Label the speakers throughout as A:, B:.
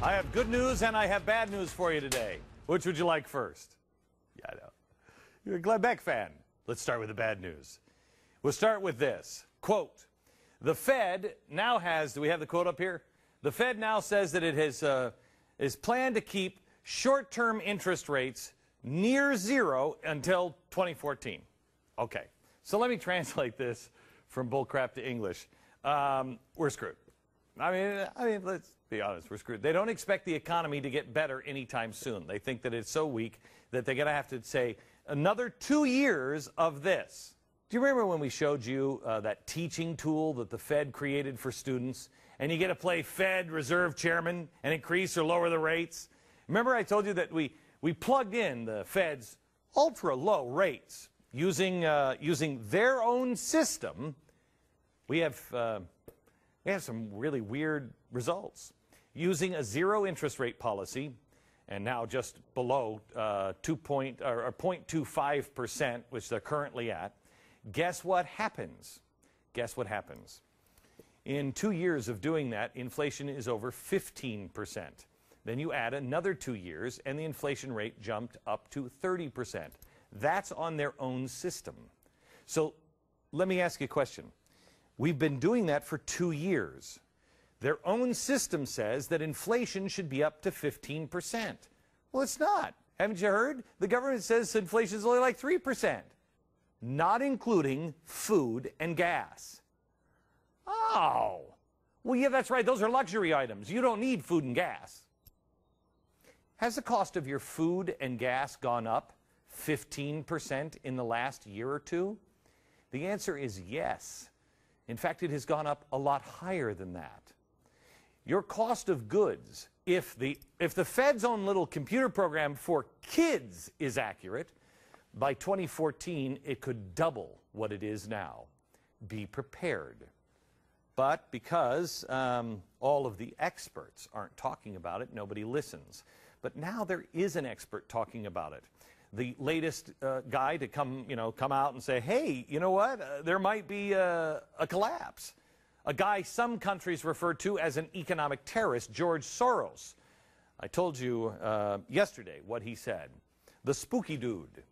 A: I have good news and I have bad news for you today. Which would you like first? Yeah, I know. You're a Glenn Beck fan. Let's start with the bad news. We'll start with this. Quote, the Fed now has, do we have the quote up here? The Fed now says that it is planned to keep short-term interest rates near zero until 2014. Okay, so let me translate this from bullcrap to English. We're screwed. I mean, let's be honest, we're screwed. They don't expect the economy to get better anytime soon. They think that it's so weak that they're going to have to say another 2 years of this. Do you remember when we showed you that teaching tool that the Fed created for students? And you get to play Fed Reserve Chairman and increase or lower the rates? Remember I told you that we plugged in the Fed's ultra-low rates using their own system. We have some really weird results. Using a zero interest rate policy, and now just below 0.25%, which they're currently at, guess what happens? Guess what happens? In 2 years of doing that, inflation is over 15%. Then you add another 2 years, and the inflation rate jumped up to 30%. That's on their own system. So let me ask you a question. We've been doing that for 2 years. Their own system says that inflation should be up to 15%. Well, it's not. Haven't you heard? The government says inflation is only like 3%, not including food and gas. Oh, well, yeah, that's right. Those are luxury items. You don't need food and gas. Has the cost of your food and gas gone up 15% in the last year or two? The answer is yes. In fact, it has gone up a lot higher than that. Your cost of goods, if the Fed's own little computer program for kids is accurate, by 2014 it could double what it is now. Be prepared. But because all of the experts aren't talking about it, nobody listens. But now there is an expert talking about it. The latest guy to come out and say, hey, you know what? There might be a collapse. A guy some countries refer to as an economic terrorist, George Soros. I told you yesterday what he said. The spooky dude.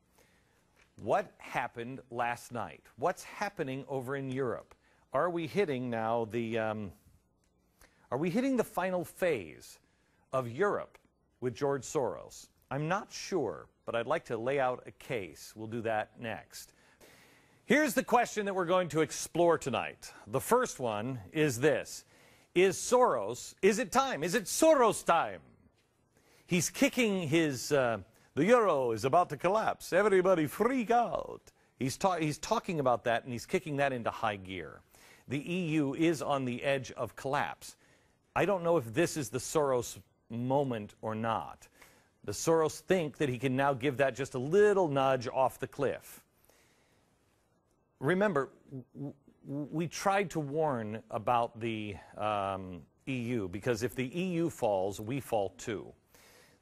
A: What happened last night? What's happening over in Europe? Are we hitting now the final phase of Europe with George Soros? I'm not sure, but I'd like to lay out a case. We'll do that next. Here's the question that we're going to explore tonight. The first one is this. Is it time? Is it Soros time? He's kicking his, the euro is about to collapse. Everybody freak out. He's talking about that, and he's kicking that into high gear. The EU is on the edge of collapse. I don't know if this is the Soros moment or not. The Soros think that he can now give that just a little nudge off the cliff. Remember, we tried to warn about the EU, because if the EU falls, we fall too.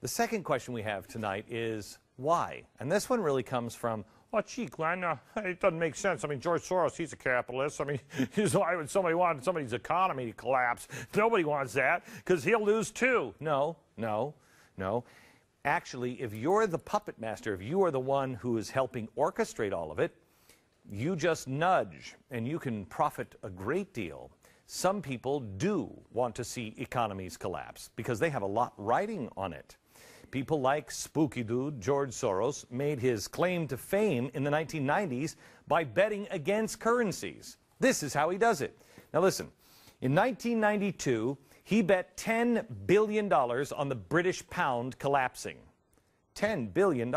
A: The second question we have tonight is why? And this one really comes from, oh, gee, Glenn, it doesn't make sense. I mean, George Soros, he's a capitalist. I mean, why would somebody want somebody's economy to collapse? Nobody wants that, because he'll lose too. No. Actually, if you're the puppet master, if you are the one who is helping orchestrate all of it, you just nudge, and you can profit a great deal. Some people do want to see economies collapse because they have a lot riding on it. People like spooky dude George Soros made his claim to fame in the 1990s by betting against currencies. This is how he does it. Now listen, in 1992, he bet $10 billion on the British pound collapsing. $10 billion.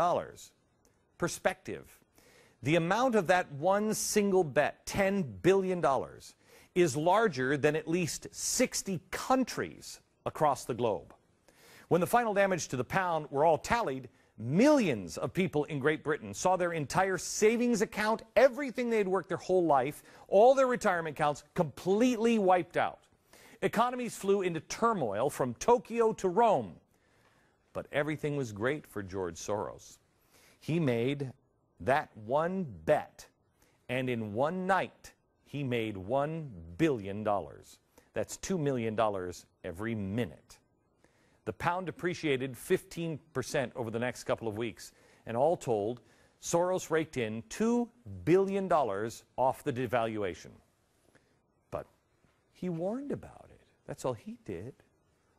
A: Perspective. The amount of that one single bet, $10 billion, is larger than at least 60 countries across the globe. When the final damage to the pound were all tallied, millions of people in Great Britain saw their entire savings account, everything they'd worked their whole life, all their retirement accounts, completely wiped out. Economies flew into turmoil from Tokyo to Rome. But everything was great for George Soros. He made that one bet, and in one night, he made $1 billion. That's $2 million every minute. The pound depreciated 15% over the next couple of weeks. And all told, Soros raked in $2 billion off the devaluation. But he warned about it. That's all he did.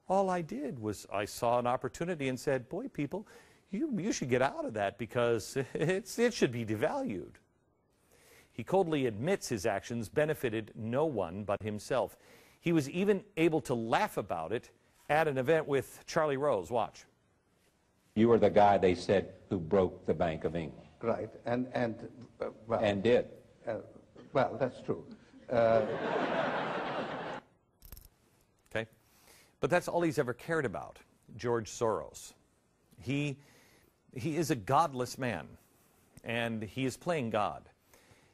A: All I did was I saw an opportunity and said, boy, people, you should get out of that because it should be devalued. He coldly admits his actions benefited no one but himself. He was even able to laugh about it at an event with Charlie Rose. Watch.
B: You were the guy, they said, who broke the Bank of England.
C: Right, well,
B: And did.
C: Well, that's true.
A: Okay? But that's all he's ever cared about, George Soros. He is a godless man, and he is playing God.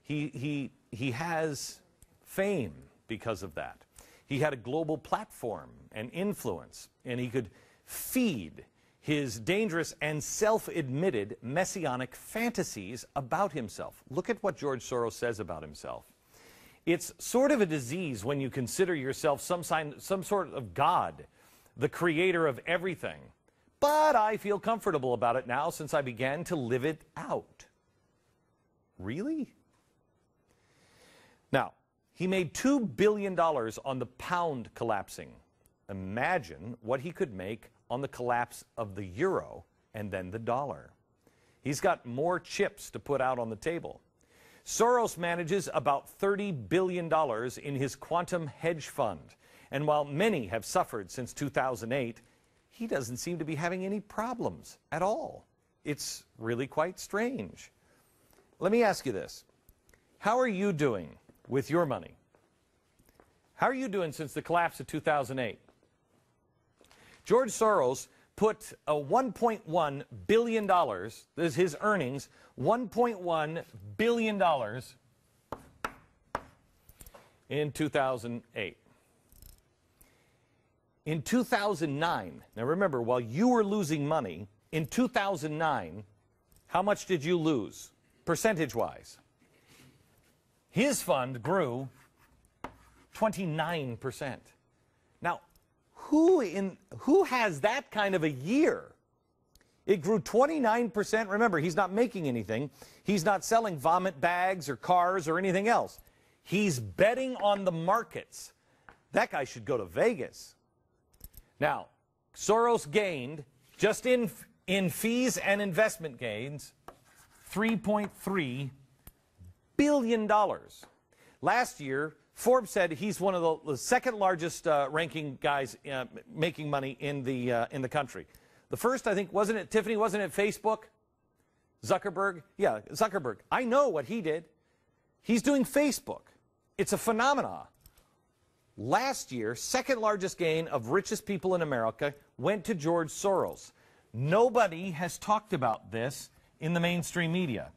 A: He has fame because of that. He had a global platform and influence, and he could feed his dangerous and self-admitted messianic fantasies about himself. Look at what George Soros says about himself. It's sort of a disease when you consider yourself some sort of God, the creator of everything. But I feel comfortable about it now since I began to live it out. Really? Now, he made $2 billion on the pound collapsing. Imagine what he could make on the collapse of the euro and then the dollar. He's got more chips to put out on the table. Soros manages about $30 billion in his quantum hedge fund. And while many have suffered since 2008, he doesn't seem to be having any problems at all. It's really quite strange. Let me ask you this. How are you doing with your money? How are you doing since the collapse of 2008? George Soros put a $1.1 billion, this is his earnings, $1.1 billion in 2008. In 2009, now remember, while you were losing money, in 2009, how much did you lose, percentage-wise? His fund grew 29%. Now, who has that kind of a year? It grew 29%. Remember, he's not making anything. He's not selling vomit bags or cars or anything else. He's betting on the markets. That guy should go to Vegas. Now, Soros gained, just in fees and investment gains, $3.3 billion. Last year, Forbes said he's one of the second largest ranking guys making money in the country. The first, I think, wasn't it, Tiffany, wasn't it Facebook? Zuckerberg? Yeah, Zuckerberg. I know what he did. He's doing Facebook. It's a phenomenon. Last year, second largest gain of richest people in America went to George Soros. Nobody has talked about this in the mainstream media.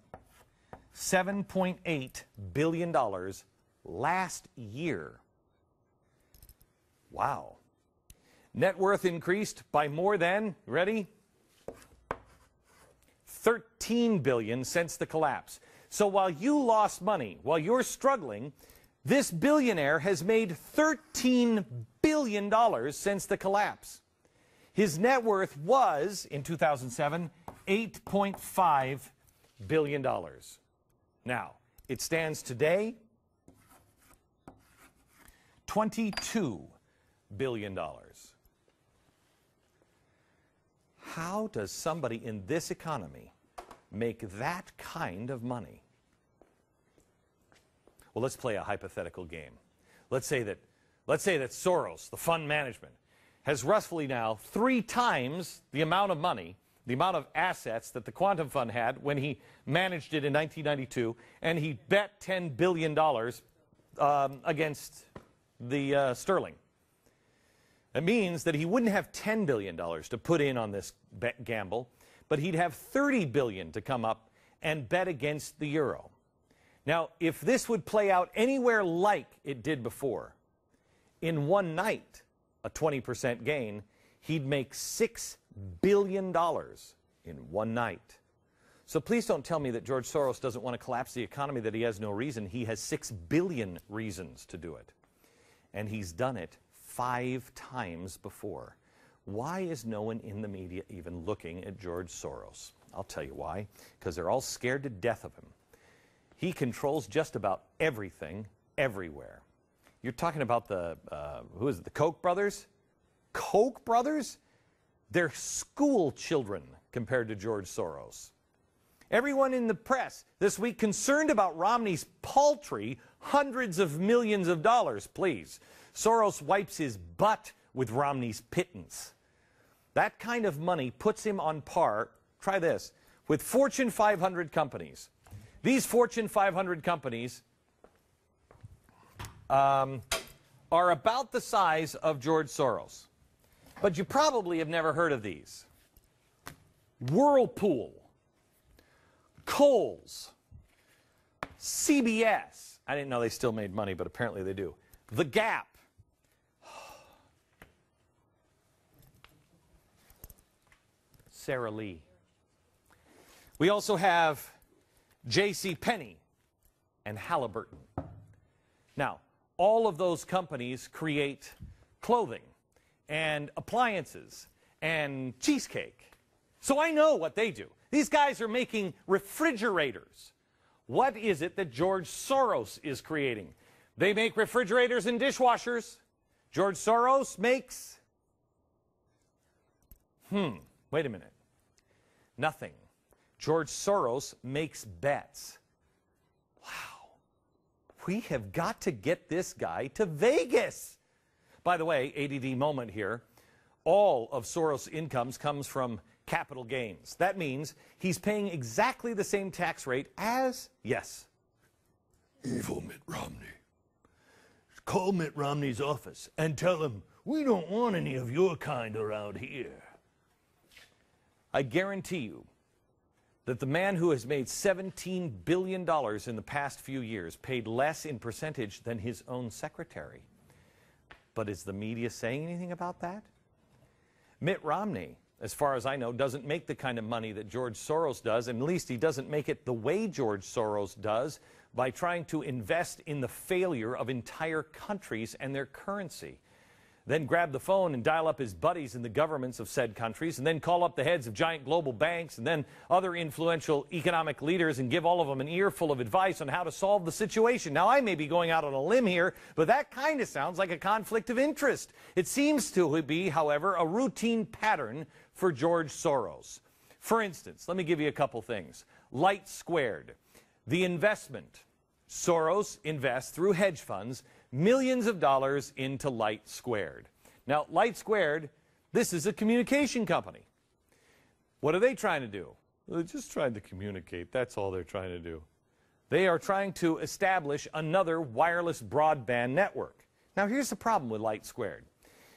A: $7.8 billion last year. Wow. Net worth increased by more than, ready? $13 billion since the collapse. So while you lost money, while you're struggling, this billionaire has made $13 billion since the collapse. His net worth was, in 2007, $8.5 billion. Now, it stands today $22 billion. How does somebody in this economy make that kind of money? Well, let's play a hypothetical game. Let's say that Soros, the fund management, has roughly now 3 times the amount of money, the amount of assets that the quantum fund had when he managed it in 1992, and he bet $10 billion against the sterling. That means that he wouldn't have $10 billion to put in on this gamble, but he'd have $30 billion to come up and bet against the euro. Now, if this would play out anywhere like it did before, in one night, a 20% gain, he'd make $6 billion in one night. So please don't tell me that George Soros doesn't want to collapse the economy, that he has no reason. He has 6 billion reasons to do it. And he's done it 5 times before. Why is no one in the media even looking at George Soros? I'll tell you why. Because they're all scared to death of him. He controls just about everything, everywhere. You're talking about the, who is it, the Koch brothers? Koch brothers? They're school children compared to George Soros. Everyone in the press this week concerned about Romney's paltry hundreds of millions of dollars, please. Soros wipes his butt with Romney's pittance. That kind of money puts him on par, try this, with Fortune 500 companies. These Fortune 500 companies are about the size of George Soros. But you probably have never heard of these. Whirlpool, Kohl's, CBS. I didn't know they still made money, but apparently they do. The Gap. Sara Lee. We also have J.C. Penney and Halliburton. Now, all of those companies create clothing and appliances and cheesecake. So I know what they do. These guys are making refrigerators. What is it that George Soros is creating? They make refrigerators and dishwashers. George Soros makes... wait a minute. Nothing. George Soros makes bets. Wow. We have got to get this guy to Vegas. By the way, ADD moment here. All of Soros' incomes comes from capital gains. That means he's paying exactly the same tax rate as, yes,
D: evil Mitt Romney. Call Mitt Romney's office and tell him, we don't want any of your kind around here.
A: I guarantee you that the man who has made $17 billion in the past few years paid less in percentage than his own secretary. But is the media saying anything about that? Mitt Romney, as far as I know, doesn't make the kind of money that George Soros does, and at least he doesn't make it the way George Soros does by trying to invest in the failure of entire countries and their currency. Then grab the phone and dial up his buddies in the governments of said countries, and then call up the heads of giant global banks and then other influential economic leaders and give all of them an earful of advice on how to solve the situation. Now, I may be going out on a limb here, but that kind of sounds like a conflict of interest. It seems to be, however, a routine pattern for George Soros. For instance, let me give you a couple things. Light squared. The investment. Soros invests through hedge funds millions of dollars into Light Squared. Now, Light Squared, this is a communication company. What are they trying to do? They're just trying to communicate. That's all they're trying to do. They are trying to establish another wireless broadband network. Now, here's the problem with Light Squared.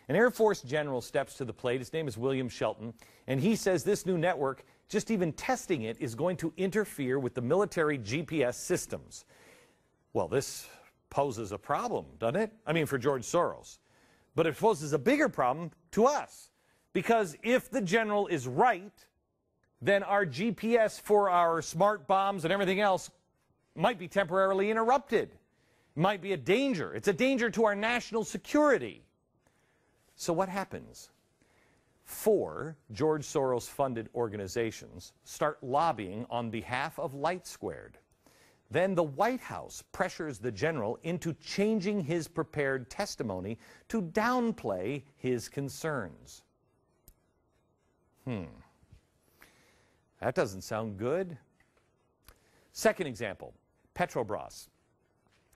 A: An Air Force general steps to the plate. His name is William Shelton, and he says this new network, just even testing it, is going to interfere with the military GPS systems. Well, this poses a problem, doesn't it? I mean, for George Soros. But it poses a bigger problem to us. Because if the general is right, then our GPS for our smart bombs and everything else might be temporarily interrupted. Might be a danger. It's a danger to our national security. So what happens? 4 George Soros-funded organizations start lobbying on behalf of Light Squared. Then the White House pressures the general into changing his prepared testimony to downplay his concerns. That doesn't sound good. Second example, Petrobras.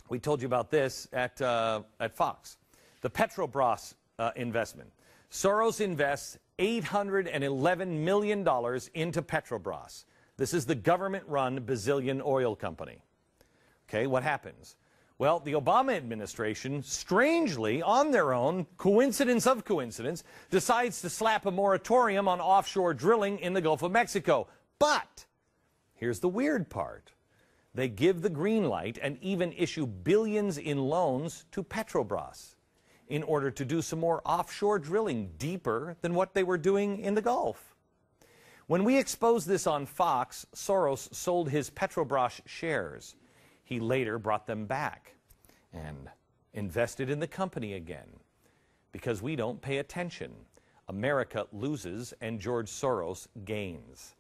A: We told you about this at Fox. The Petrobras investment. Soros invests $811 million into Petrobras. This is the government-run Brazilian oil company. Okay, what happens? Well, the Obama administration, strangely, on their own, coincidence of coincidence, decides to slap a moratorium on offshore drilling in the Gulf of Mexico. But here's the weird part. They give the green light and even issue billions in loans to Petrobras in order to do some more offshore drilling deeper than what they were doing in the Gulf. When we exposed this on Fox, Soros sold his Petrobras shares. He later brought them back and invested in the company again because we don't pay attention. America loses and George Soros gains.